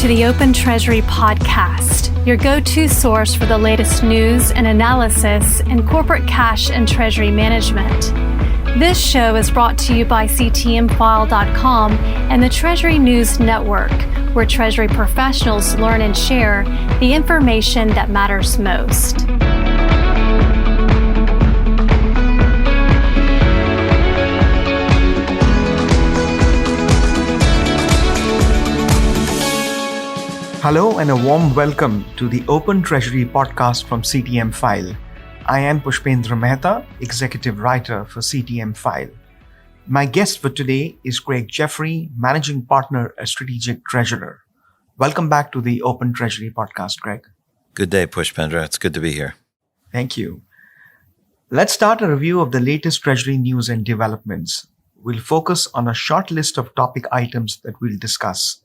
to the Open Treasury podcast, your go-to source for the latest news and analysis in corporate cash and treasury management. This show is brought to you by CTMfile.com and the Treasury News Network, where Treasury professionals learn and share the information that matters most. Hello and a warm welcome to the Open Treasury podcast from CTMfile. I am Pushpendra Mehta, Executive Writer for CTMfile. My guest for today is Craig Jeffery, Managing Partner at Strategic Treasurer. Welcome back to the Open Treasury podcast, Craig. Good day, Pushpendra. It's good to be here. Thank you. Let's start a review of the latest Treasury news and developments. We'll focus on a short list of topic items that we'll discuss.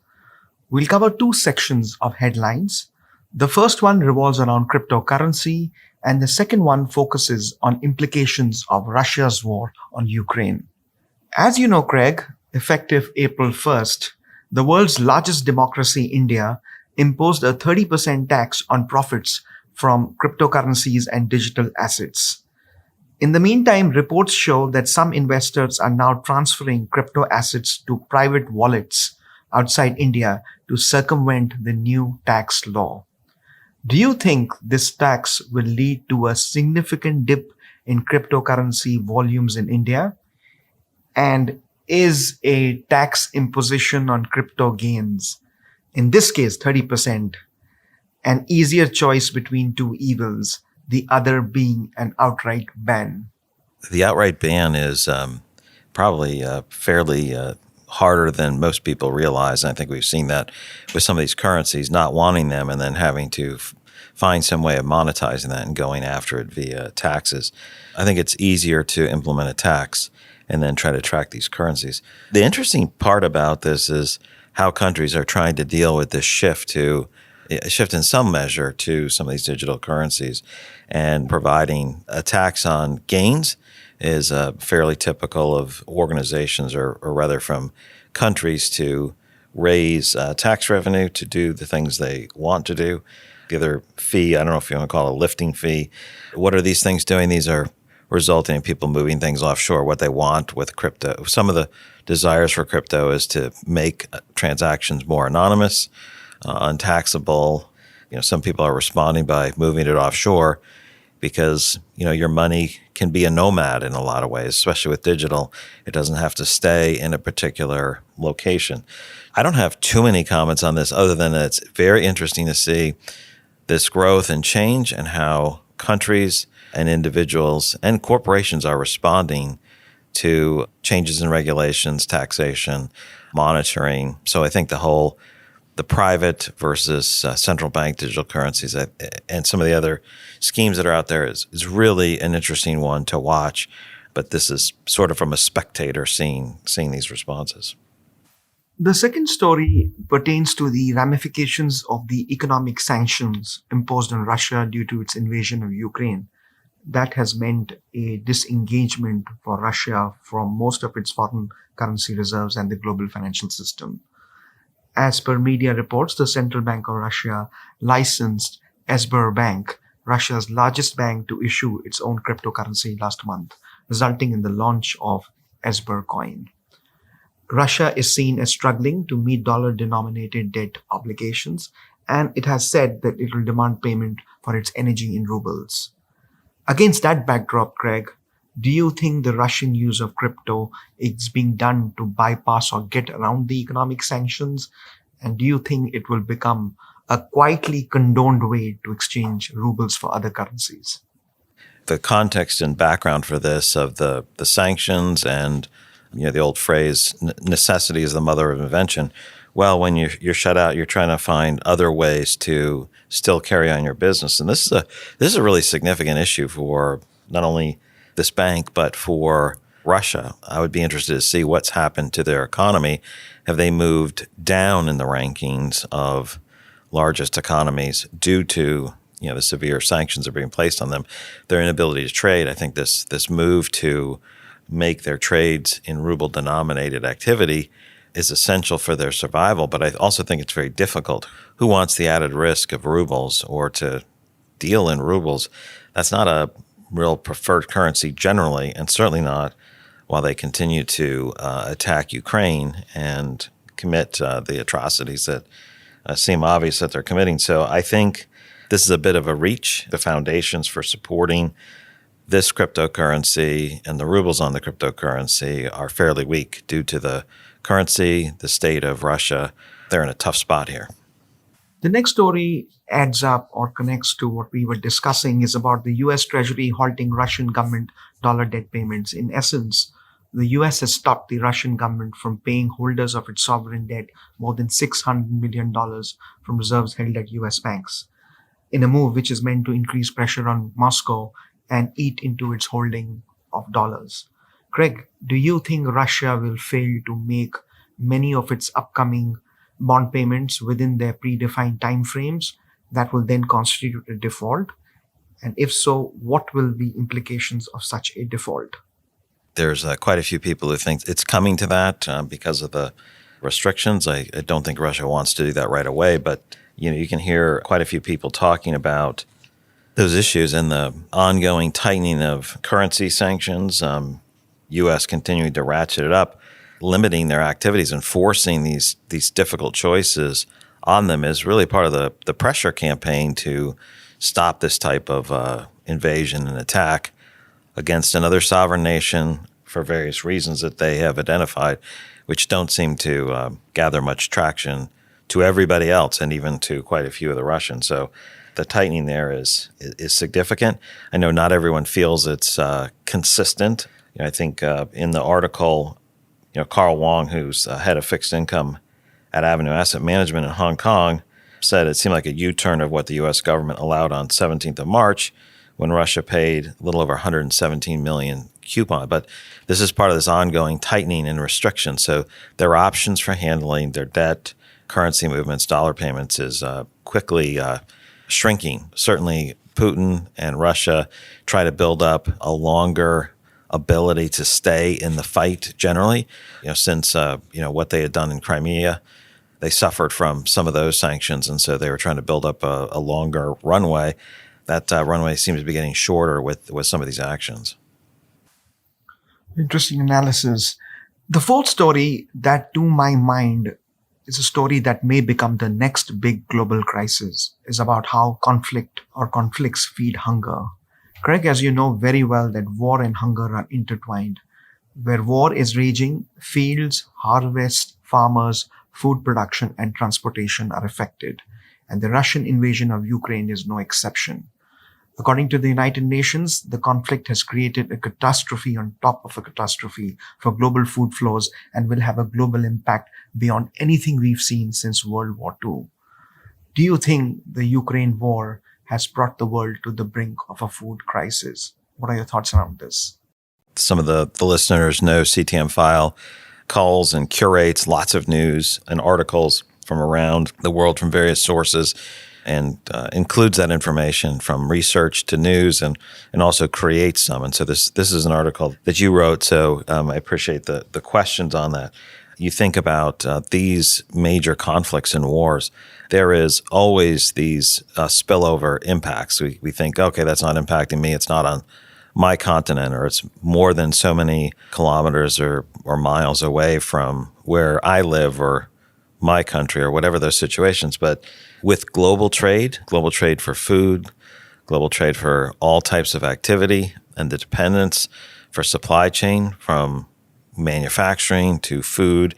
We'll cover two sections of headlines. The first one revolves around cryptocurrency, and the second one focuses on implications of Russia's war on Ukraine. As you know, Craig, effective April 1st, the world's largest democracy, India, imposed a 30% tax on profits from cryptocurrencies and digital assets. In the meantime, reports show that some investors are now transferring crypto assets to private wallets outside India to circumvent the new tax law. Do you think this tax will lead to a significant dip in cryptocurrency volumes in India? And is a tax imposition on crypto gains, in this case 30%, an easier choice between two evils, the other being an outright ban? The outright ban is probably fairly harder than most people realize. And I think we've seen that with some of these currencies, not wanting them and then having to find some way of monetizing that and going after it via taxes. I think it's easier to implement a tax and then try to track these currencies. The interesting part about this is how countries are trying to deal with this shift in some measure to some of these digital currencies, and providing a tax on gains is fairly typical of organizations or rather from countries to raise tax revenue to do the things they want to do. The other fee, I don't know if you want to call it a lifting fee. What are these things doing? These are resulting in people moving things offshore, what they want with crypto. Some of the desires for crypto is to make transactions more anonymous, untaxable. Some people are responding by moving it offshore because, your money can be a nomad in a lot of ways, especially with digital. It doesn't have to stay in a particular location. I don't have too many comments on this other than it's very interesting to see this growth and change and how countries and individuals and corporations are responding to changes in regulations, taxation, monitoring. So I think the private versus central bank digital currencies and some of the other schemes that are out there is really an interesting one to watch. But this is sort of from a spectator seeing these responses. The second story pertains to the ramifications of the economic sanctions imposed on Russia due to its invasion of Ukraine. That has meant a disengagement for Russia from most of its foreign currency reserves and the global financial system. As per media reports, the Central Bank of Russia licensed Sberbank, Russia's largest bank, to issue its own cryptocurrency last month, resulting in the launch of Sbercoin. Russia is seen as struggling to meet dollar-denominated debt obligations, and it has said that it will demand payment for its energy in rubles. Against that backdrop, Craig, do you think the Russian use of crypto is being done to bypass or get around the economic sanctions? And do you think it will become a quietly condoned way to exchange rubles for other currencies? The context and background for this of the sanctions and the old phrase, necessity is the mother of invention. Well, when you're shut out, you're trying to find other ways to still carry on your business. And this is a really significant issue for not only this bank, but for Russia. I would be interested to see what's happened to their economy. Have they moved down in the rankings of largest economies due to the severe sanctions that are being placed on them? Their inability to trade. I think this move to make their trades in ruble-denominated activity is essential for their survival, but I also think it's very difficult. Who wants the added risk of rubles or to deal in rubles? That's not a real preferred currency generally, and certainly not while they continue to attack Ukraine and commit the atrocities that seem obvious that they're committing. So I think this is a bit of a reach. The foundations for supporting this cryptocurrency and the rubles on the cryptocurrency are fairly weak due to the currency, the state of Russia. They're in a tough spot here. The next story adds up or connects to what we were discussing is about the US Treasury halting Russian government dollar debt payments. In essence, the US has stopped the Russian government from paying holders of its sovereign debt more than $600 million from reserves held at US banks, in a move which is meant to increase pressure on Moscow and eat into its holding of dollars. Craig, do you think Russia will fail to make many of its upcoming bond payments within their predefined timeframes that will then constitute a default? And if so, what will be implications of such a default? There's quite a few people who think it's coming to that because of the restrictions. I don't think Russia wants to do that right away, but you can hear quite a few people talking about those issues and the ongoing tightening of currency sanctions, U.S. continuing to ratchet it up, limiting their activities and forcing these difficult choices on them is really part of the pressure campaign to stop this type of invasion and attack against another sovereign nation for various reasons that they have identified, which don't seem to gather much traction to everybody else and even to quite a few of the Russians. So the tightening there is significant. I know not everyone feels it's consistent. I think in the article, Carl Wong, who's head of fixed income at Avenue Asset Management in Hong Kong, said it seemed like a U-turn of what the U.S. government allowed on 17th of March when Russia paid a little over 117 million coupon. But this is part of this ongoing tightening and restriction. So their options for handling their debt, currency movements, dollar payments is quickly shrinking. Certainly Putin and Russia try to build up a longer ability to stay in the fight generally. Since what they had done in Crimea, they suffered from some of those sanctions, and so they were trying to build up a longer runway. That runway seems to be getting shorter with some of these actions. Interesting analysis. The fourth story that, to my mind, is a story that may become the next big global crisis is about how conflict or conflicts feed hunger. Craig, as you know very well that war and hunger are intertwined. Where war is raging, fields, harvests, farmers, food production and transportation are affected. And the Russian invasion of Ukraine is no exception. According to the United Nations, the conflict has created a catastrophe on top of a catastrophe for global food flows and will have a global impact beyond anything we've seen since World War II. Do you think the Ukraine war has brought the world to the brink of a food crisis? What are your thoughts around this? Some of the listeners know CTMfile culls and curates lots of news and articles from around the world from various sources and includes that information from research to news and also creates some. And so this is an article that you wrote, so I appreciate the questions on that. You think about these major conflicts and wars, there is always these spillover impacts. We think, okay, that's not impacting me. It's not on my continent, or it's more than so many kilometers or miles away from where I live or my country or whatever those situations. But with global trade for food, global trade for all types of activity, and the dependence for supply chain from manufacturing to food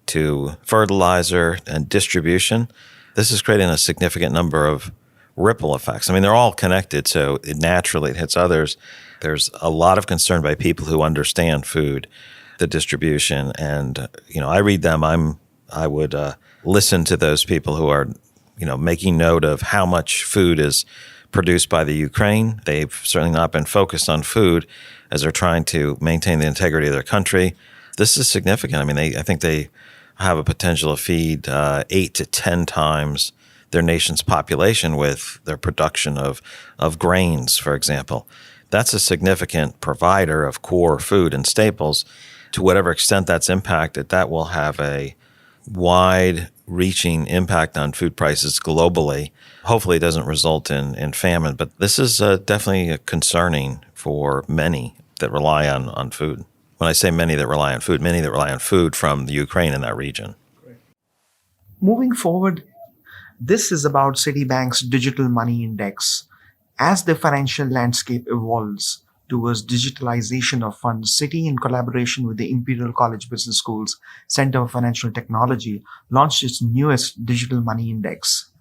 to fertilizer and distribution, this is creating a significant number of ripple effects. I mean, they're all connected, so naturally it hits others. There's a lot of concern by people who understand food, the distribution, and I read them. I would listen to those people who are making note of how much food is produced by the Ukraine. They've certainly not been focused on food as they're trying to maintain the integrity of their country. This is significant. I mean, I think they have a potential to feed 8 to 10 times their nation's population with their production of grains, for example. That's a significant provider of core food and staples to whatever extent that's impacted, that will have a wide-reaching impact on food prices globally. Hopefully it doesn't result in famine, but this is definitely concerning for many that rely on food. When I say many that rely on food, many that rely on food from the Ukraine and that region. Moving forward, this is about Citibank's digital money index. As the financial landscape evolves towards digitalization of funds, Citi, in collaboration with the Imperial College Business School's Center for Financial Technology, launched its newest digital money index.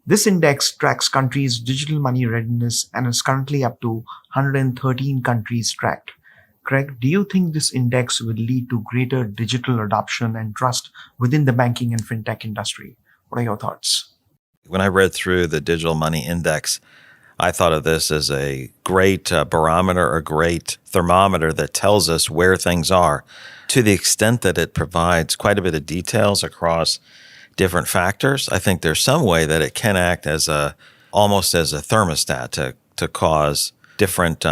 This index tracks countries' digital money readiness and is currently up to 113 countries tracked. Craig, do you think this index will lead to greater digital adoption and trust within the banking and fintech industry? What are your thoughts? When I read through the digital money index, I thought of this as a great barometer, a great thermometer that tells us where things are, to the extent that it provides quite a bit of details across different factors. I think there's some way that it can act as almost as a thermostat to cause different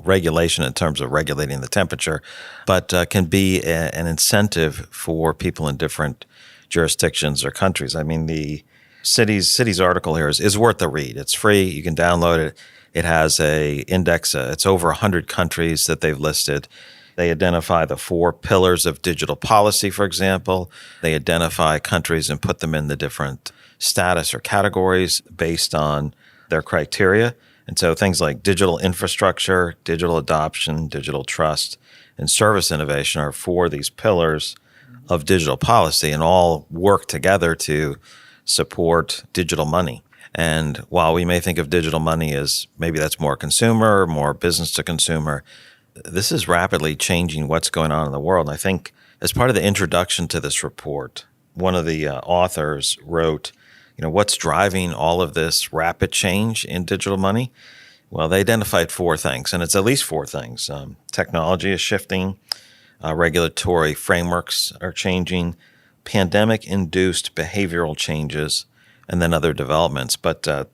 regulation in terms of regulating the temperature, but can be an incentive for people in different jurisdictions or countries. I mean, the Citi's article here is worth the read. It's free. You can download it. It has a index. It's over 100 countries that they've listed. They identify the 4 pillars of digital policy, for example. They identify countries and put them in the different status or categories based on their criteria. And so things like digital infrastructure, digital adoption, digital trust, and service innovation are 4 of these pillars of digital policy, and all work together to support digital money. And while we may think of digital money as maybe that's more consumer, more business to consumer, this is rapidly changing what's going on in the world. And I think as part of the introduction to this report, one of the authors wrote, what's driving all of this rapid change in digital money? Well, they identified 4 things, and it's at least 4 things. Technology is shifting, regulatory frameworks are changing, pandemic-induced behavioral changes, and then other developments. But the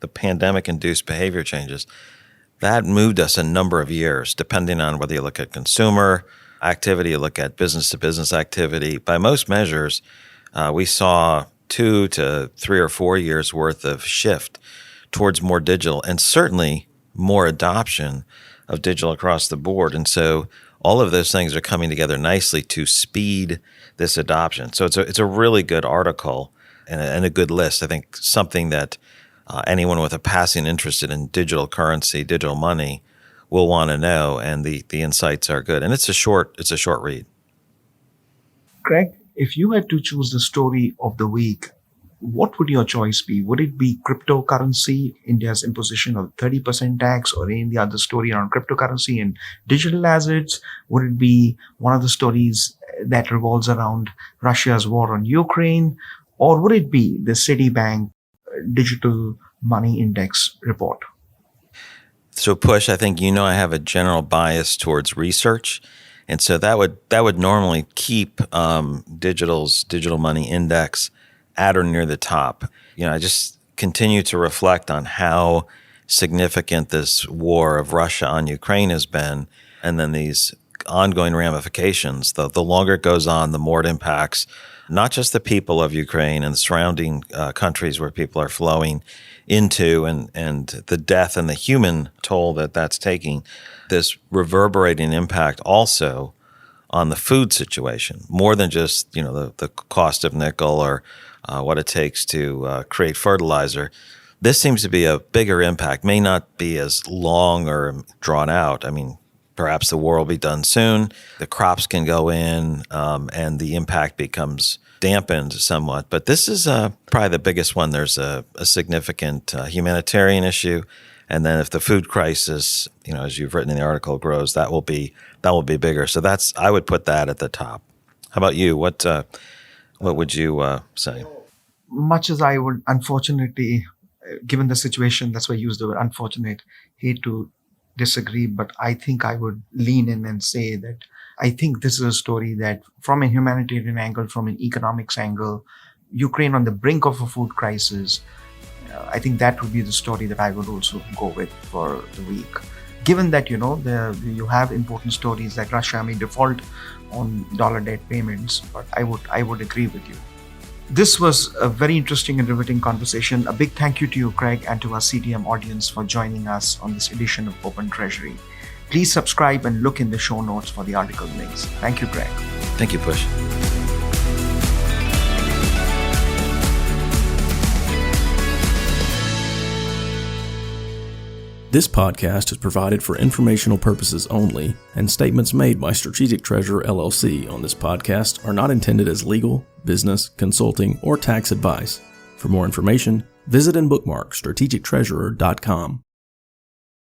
pandemic-induced behavior changes, that moved us a number of years, depending on whether you look at consumer activity, you look at business-to-business activity. By most measures, we saw 2 to 3 or 4 years worth of shift towards more digital, and certainly more adoption of digital across the board. And so all of those things are coming together nicely to speed this adoption. So it's a really good article and a good list. I think something that anyone with a passing interest in digital currency, digital money, will want to know, and the insights are good. And it's a short read. Craig, if you had to choose the story of the week, what would your choice be? Would it be cryptocurrency, India's imposition of 30% tax, or any other story around cryptocurrency and digital assets? Would it be one of the stories that revolves around Russia's war on Ukraine? Or would it be the Citibank Digital Money Index report? So Push, I think I have a general bias towards research. And so that would normally keep Digital's Digital Money Index at or near the top. I just continue to reflect on how significant this war of Russia on Ukraine has been, and then these ongoing ramifications. The longer it goes on, the more it impacts not just the people of Ukraine and the surrounding countries where people are flowing into, and the death and the human toll that's taking, this reverberating impact also on the food situation, more than just the cost of nickel or what it takes to create fertilizer. This seems to be a bigger impact, may not be as long or drawn out. I mean, perhaps the war will be done soon, the crops can go in, and the impact becomes dampened somewhat. But this is probably the biggest one. There's a significant humanitarian issue. And then if the food crisis, as you've written in the article, grows, that will be bigger. So I would put that at the top. How about you? What would you say? Much as I would, unfortunately, given the situation, that's why I used the word unfortunate, hate to disagree, but I think I would lean in and say that I think this is a story that from a humanitarian angle, from an economics angle, Ukraine on the brink of a food crisis, I think that would be the story that I would also go with for the week. given that, you have important stories that Russia may default on dollar debt payments, but I would agree with you. This was a very interesting and riveting conversation. A big thank you to you, Craig, and to our CTM audience for joining us on this edition of Open Treasury. Please subscribe and look in the show notes for the article links. Thank you, Craig. Thank you, Push. This podcast is provided for informational purposes only, and statements made by Strategic Treasurer LLC on this podcast are not intended as legal, business, consulting, or tax advice. For more information, visit and bookmark strategictreasurer.com.